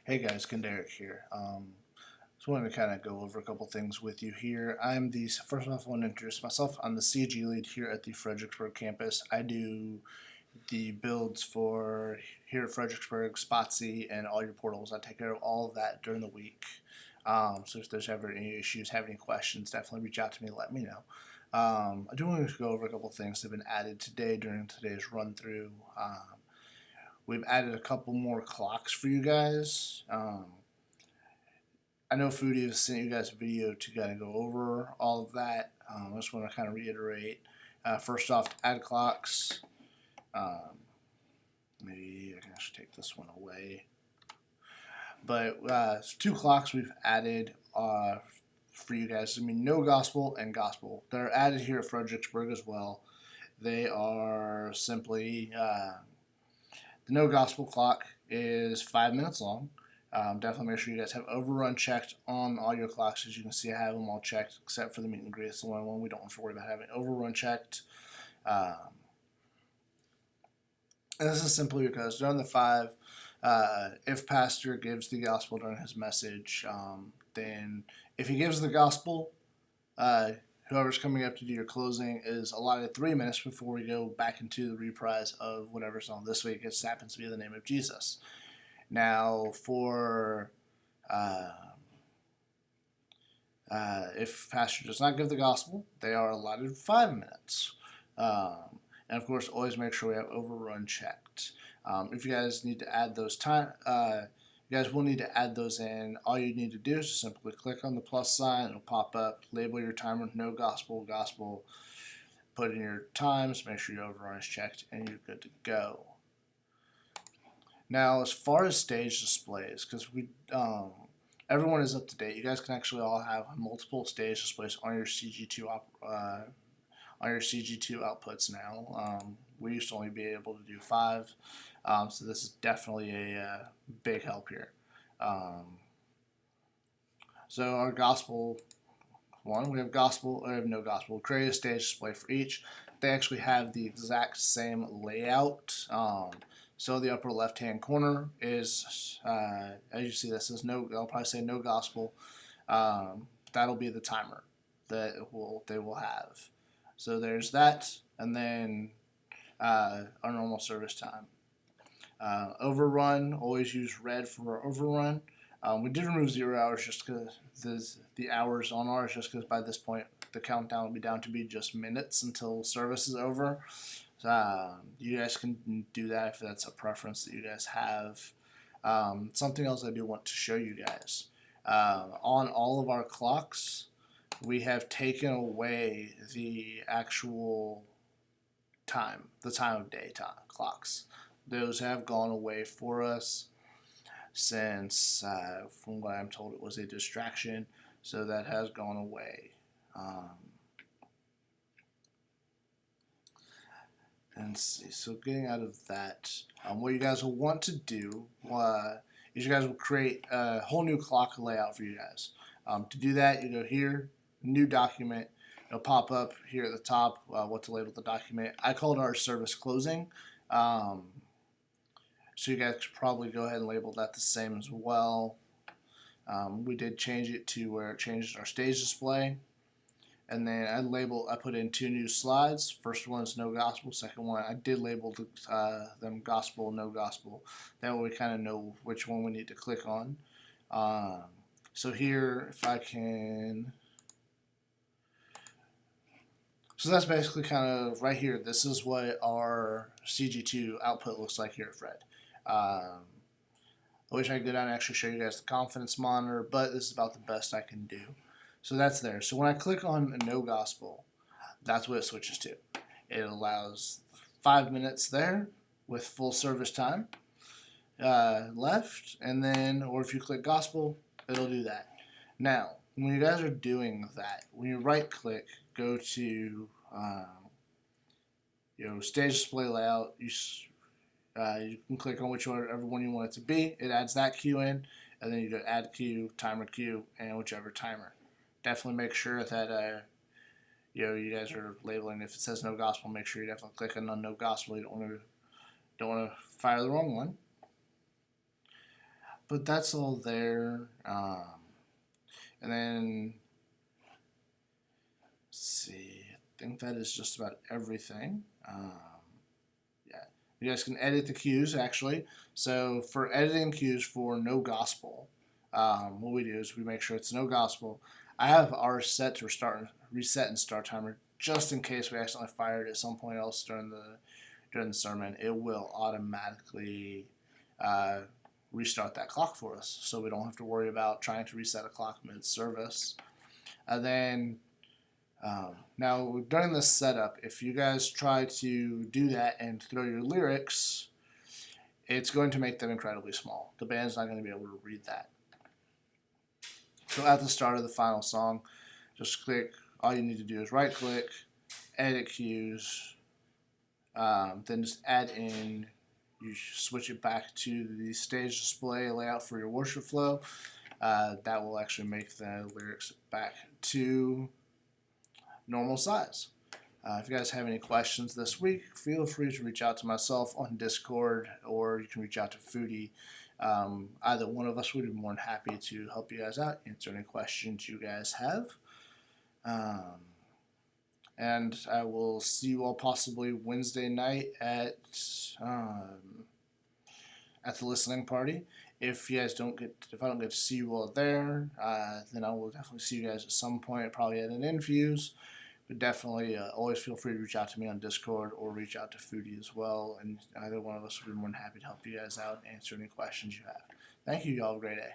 Hey guys, Kinderek here. Just wanted to kind of go over a couple things with you here. First off, I want to introduce myself. I'm the CG lead here at the Fredericksburg campus. I do the builds for here at Fredericksburg, Spotsy, and all your portals. I take care of all of that during the week. So if there's ever any issues, have any questions, definitely reach out to me, let me know. I do want to go over a couple things that have been added today during today's run through. We've added a couple more clocks for you guys. I know Foodie has sent you guys a video to kind of go over all of that. I just want to kind of reiterate. First off, to add clocks. Maybe I can actually take this one away. But two clocks we've added for you guys. I mean, no gospel and gospel. They're added here at Fredericksburg as well. They are simply the no gospel clock is 5 minutes long. Definitely make sure you guys have overrun checked on all your clocks. As you can see, I have them all checked except for the meet and greet. It's the only one we don't have to worry about having overrun checked. And this is simply because during the five, if pastor gives the gospel during his message, then if he gives the gospel, whoever's coming up to do your closing is allotted 3 minutes before we go back into the reprise of whatever's on this week. It happens to be the name of Jesus. Now, for if pastor does not give the gospel, they are allotted 5 minutes. And of course, always make sure we have overrun checked. If you guys need to add those you guys will need to add those in. All you need to do is just simply click on the plus sign. It'll pop up. Label your timer no gospel, gospel. Put in your times. Make sure your overrun is checked, and you're good to go. Now, as far as stage displays, because everyone is up to date. You guys can actually all have multiple stage displays on your CG2 outputs now. We used to only be able to do 5, so this is definitely a big help here. So our gospel one, we have gospel, we have no gospel. We'll create a stage display for each. They actually have the exact same layout. So the upper left-hand corner is, as you see, this is no. I'll probably say no gospel. That'll be the timer that they will have. So there's that, and then our normal service time. Overrun, always use red for overrun. We did remove 0 hours just because the hours on ours, just because by this point the countdown will be down to be just minutes until service is over. So, you guys can do that if that's a preference that you guys have. Something else I do want to show you guys. On all of our clocks, we have taken away the actual time, the time of day clocks. Those have gone away for us since, from what I'm told, it was a distraction. So that has gone away. And see, so getting out of that, what you guys will want to do is you guys will create a whole new clock layout for you guys. To do that, you go here, new document. It'll pop up here at the top what to label the document. I called our service closing. So you guys could probably go ahead and label that the same as well. We did change it to where it changes our stage display. And then I put in 2 new slides. First one is no gospel. Second one, I did label them gospel, no gospel. That way we kind of know which one we need to click on. So here, if I can... So that's basically kind of right here. This is what our CG2 output looks like here at Fred. I wish I could go down and actually show you guys the confidence monitor, but this is about the best I can do. So that's there. So when I click on no gospel, that's what it switches to. It allows 5 minutes there with full service time left, and then, or if you click gospel, it'll do that. Now, when you guys are doing that, when you right click, go to stage display layout, you can click on whichever one you want it to be. It adds that cue in, and then you go add cue, timer cue, and whichever timer. Definitely make sure that you guys are labeling. If it says no gospel, make sure you definitely click on no gospel. You don't want to fire the wrong one. but that's all there. And then let's see. I think that is just about everything. Yeah, you guys can edit the cues actually. So for editing cues for no gospel, what we do is we make sure it's no gospel. I have ours set to reset and start timer just in case we accidentally fire it at some point else during the sermon. It will automatically uh, restart that clock for us, so we don't have to worry about trying to reset a clock mid-service. And then now during this setup, if you guys try to do that and throw your lyrics, it's going to make them incredibly small. The band's not going to be able to read that. So at the start of the final song, just click. All you need to do is right click, edit cues, then just add in. You switch it back to the stage display layout for your worship flow. That will actually make the lyrics back to normal size. If you guys have any questions this week, feel free to reach out to myself on Discord, or you can reach out to Foodie. Either one of us would be more than happy to help you guys out, answer any questions you guys have. And I will see you all possibly Wednesday night at the listening party. If I don't get to see you all there, then I will definitely see you guys at some point, probably at an infuse. But definitely always feel free to reach out to me on Discord or reach out to Foodie as well, and either one of us will be more than happy to help you guys out and answer any questions you have. Thank you. Y'all have a great day.